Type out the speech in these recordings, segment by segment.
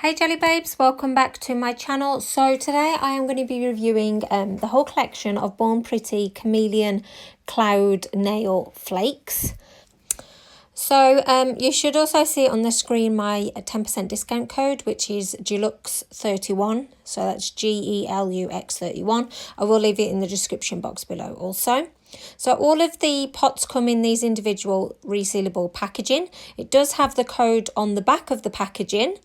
Hey Jelly Babes, welcome back to my channel. So today I am going to be reviewing the whole collection of Born Pretty Chameleon Cloud Nail Flakes. So you should also see on the screen my 10% discount code, which is Gelux31. So that's GELUX31. I will leave it in the description box below also. So all of the pots come in these individual resealable packaging. It does have the code on the back of the packaging,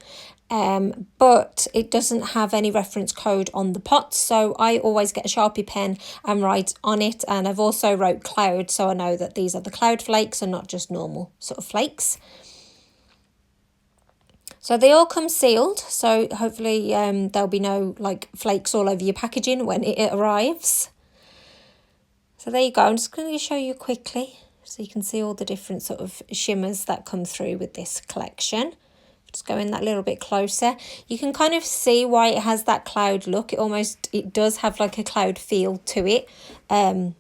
but it doesn't have any reference code on the pots. So I always get a Sharpie pen and write on it. And I've also wrote cloud, so I know that these are the cloud flakes and not just normal sort of flakes. So they all come sealed, so hopefully there'll be no like flakes all over your packaging when it arrives. So there you go. I'm just going to show you quickly so you can see all the different sort of shimmers that come through with this collection. Just go in that little bit closer. You can kind of see why it has that cloud look. It does have like a cloud feel to it. But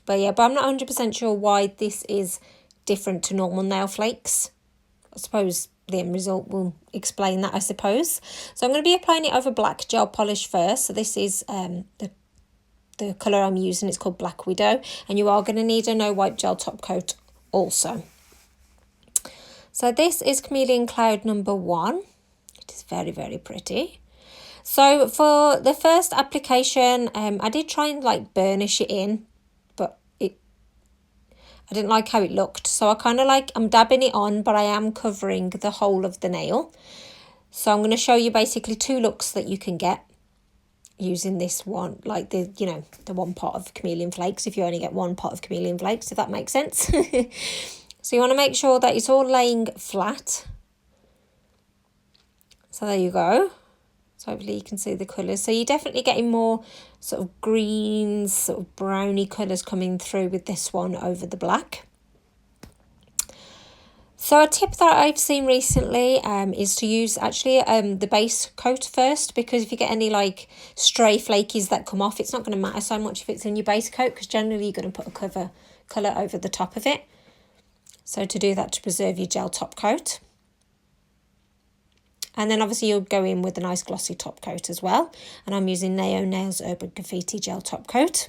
I'm not 100% sure why this is different to normal nail flakes. I suppose the end result will explain that, I suppose. So I'm going to be applying it over black gel polish first. So this is the colour I'm using. It's called Black Widow, and you are going to need a no wipe gel top coat also. So this is Chameleon Cloud number 1. It is very, very pretty. So for the first application, I did try and like burnish it in, but I didn't like how it looked. So I'm dabbing it on, but I am covering the whole of the nail. So I'm going to show you basically 2 looks that you can get using this one, like the one pot of Chameleon Flakes, if you only get 1 pot of Chameleon Flakes, if that makes sense. So you want to make sure that it's all laying flat. So there you go. So hopefully you can see the colours. So you're definitely getting more sort of greens, sort of browny colours coming through with this one over the black. So a tip that I've seen recently is to use actually the base coat first, because if you get any like stray flakies that come off, it's not going to matter so much if it's in your base coat, because generally you're going to put a colour over the top of it. So to do that, to preserve your gel top coat. And then obviously you'll go in with a nice glossy top coat as well. And I'm using Neo Nails Urban Graffiti Gel Top Coat.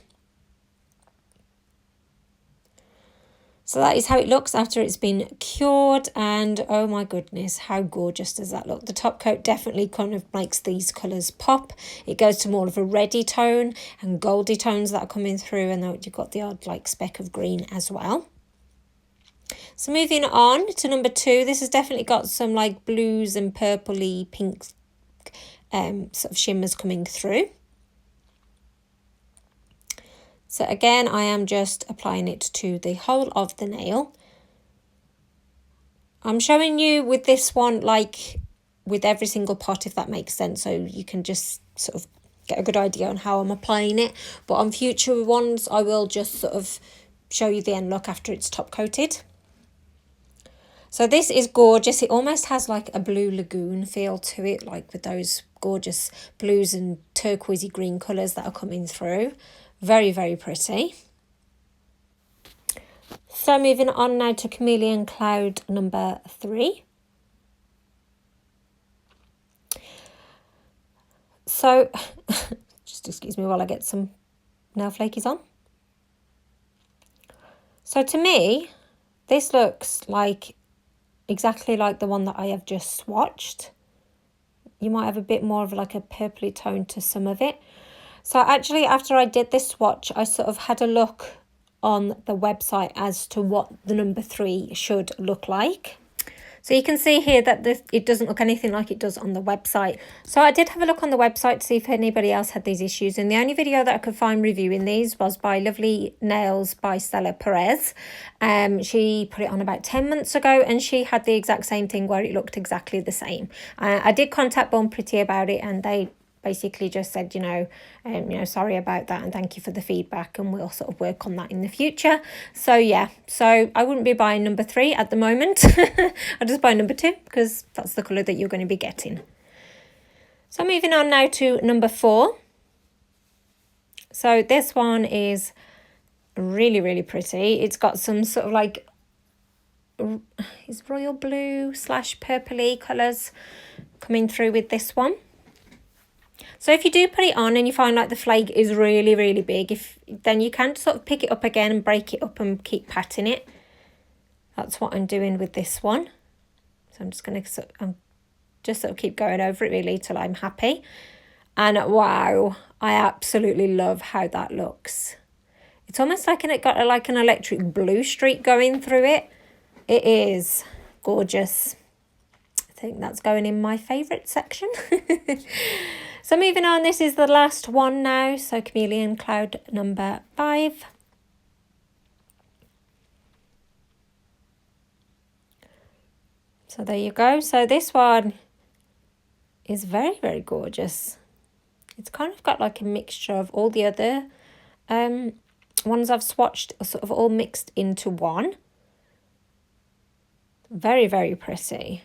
So that is how it looks after it's been cured, and oh my goodness, how gorgeous does that look. The top coat definitely kind of makes these colours pop. It goes to more of a reddy tone and goldy tones that are coming through, and you've got the odd like speck of green as well. So moving on to number 2, this has definitely got some like blues and purpley pink sort of shimmers coming through. So again, I am just applying it to the whole of the nail. I'm showing you with this one, like with every single pot, if that makes sense, so you can just sort of get a good idea on how I'm applying it. But on future ones, I will just sort of show you the end look after it's top coated. So this is gorgeous. It almost has like a blue lagoon feel to it, like with those gorgeous blues and turquoisey green colours that are coming through. Very, very pretty. So moving on now to Chameleon Cloud number 3. So, just excuse me while I get some nail flakies on. So to me, this looks like exactly like the one that I have just swatched. You might have a bit more of like a purpley tone to some of it. So actually, after I did this swatch, I sort of had a look on the website as to what the number 3 should look like. So you can see here that it doesn't look anything like it does on the website. So I did have a look on the website to see if anybody else had these issues. And the only video that I could find reviewing these was by Lovely Nails by Stella Perez. She put it on about 10 months ago, and she had the exact same thing where it looked exactly the same. I did contact Born Pretty about it, and they basically just said, sorry about that and thank you for the feedback, and we'll sort of work on that in the future. So yeah, so I wouldn't be buying number 3 at the moment. I'll just buy number 2 because that's the colour that you're going to be getting. So moving on now to number 4. So this one is really, really pretty. It's got some sort of like is royal blue / purpley colours coming through with this one. So if you do put it on and you find like the flake is really, really big, then you can sort of pick it up again and break it up and keep patting it. That's what I'm doing with this one. So I'm just going to sort of keep going over it really till I'm happy. And wow, I absolutely love how that looks. It's almost like it got like an electric blue streak going through it. It is gorgeous. I think that's going in my favourite section. So moving on, this is the last one now. So Chameleon Cloud number 5. So there you go. So this one is very, very gorgeous. It's kind of got like a mixture of all the other ones I've swatched, are sort of all mixed into one. Very, very pretty.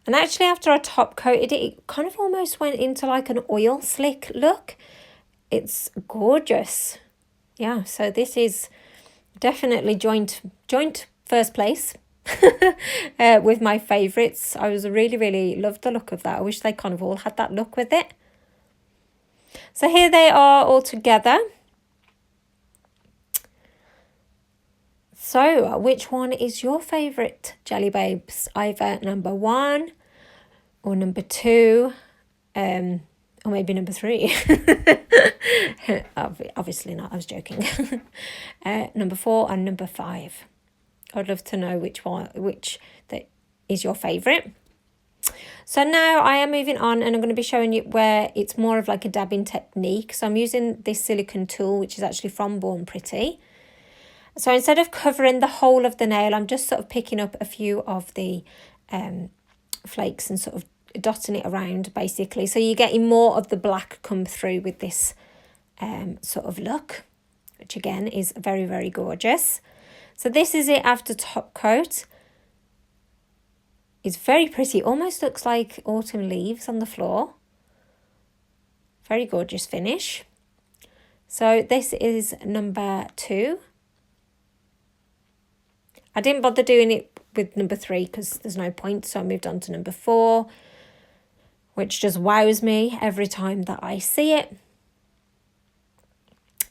And actually after I top coated it, it kind of almost went into like an oil slick look. It's gorgeous. Yeah, so this is definitely joint first place with my favourites. I was really loved the look of that. I wish they kind of all had that look with it. So here they are all together. So, which one is your favourite Jelly Babes? Either number 1 or number 2, or maybe number 3. Obviously not, I was joking. Number 4 and number 5. I'd love to know which that is your favourite. So now I am moving on and I'm going to be showing you where it's more of like a dabbing technique. So I'm using this silicone tool, which is actually from Born Pretty. So instead of covering the whole of the nail, I'm just sort of picking up a few of the flakes and sort of dotting it around basically. So you're getting more of the black come through with this sort of look, which again is very, very gorgeous. So this is it after top coat. It's very pretty, almost looks like autumn leaves on the floor. Very gorgeous finish. So this is number 2. I didn't bother doing it with number 3 because there's no point, so I moved on to number 4, which just wows me every time that I see it.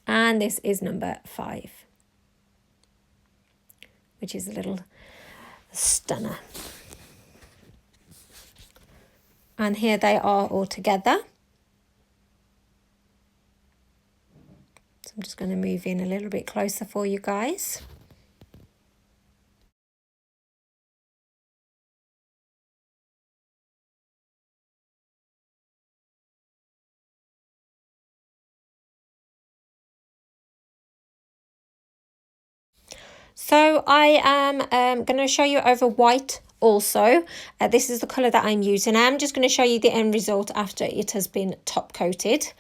And this is number 5, which is a little stunner. And here they are all together. So I'm just going to move in a little bit closer for you guys. So I am going to show you over white also. This is the colour that I'm using. I'm just going to show you the end result after it has been top coated.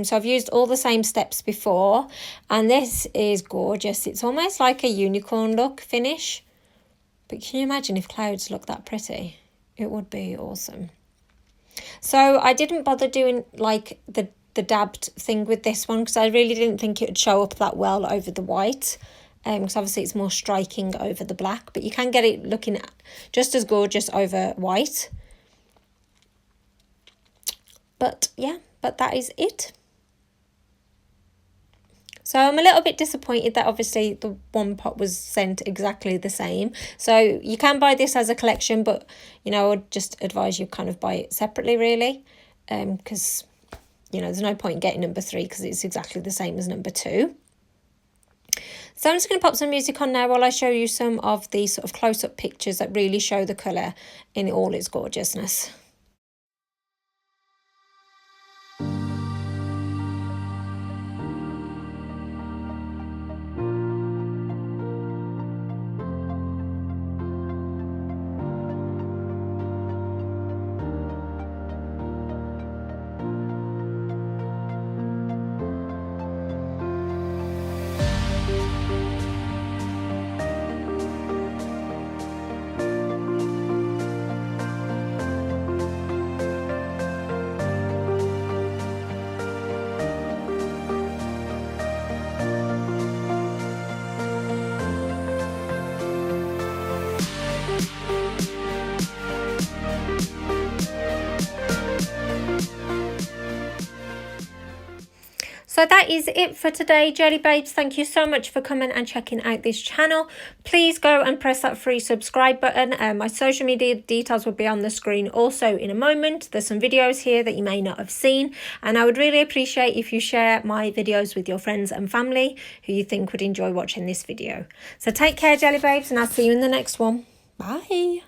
So I've used all the same steps before, and this is gorgeous. It's almost like a unicorn look finish. But can you imagine if clouds look that pretty? It would be awesome. So I didn't bother doing like the dabbed thing with this one because I really didn't think it would show up that well over the white. Because obviously it's more striking over the black, but you can get it looking just as gorgeous over white. But yeah, but that is it. So I'm a little bit disappointed that obviously the one pot was sent exactly the same. So you can buy this as a collection, but you know, I would just advise you kind of buy it separately really. Because you know, there's no point in getting number 3 because it's exactly the same as number 2. So I'm just going to pop some music on now while I show you some of the sort of close-up pictures that really show the colour in all its gorgeousness. So that is it for today, Jelly Babes. Thank you so much for coming and checking out this channel. Please go and press that free subscribe button. My social media details will be on the screen also in a moment. There's some videos here that you may not have seen, and I would really appreciate if you share my videos with your friends and family who you think would enjoy watching this video. So take care, Jelly Babes, and I'll see you in the next one. Bye.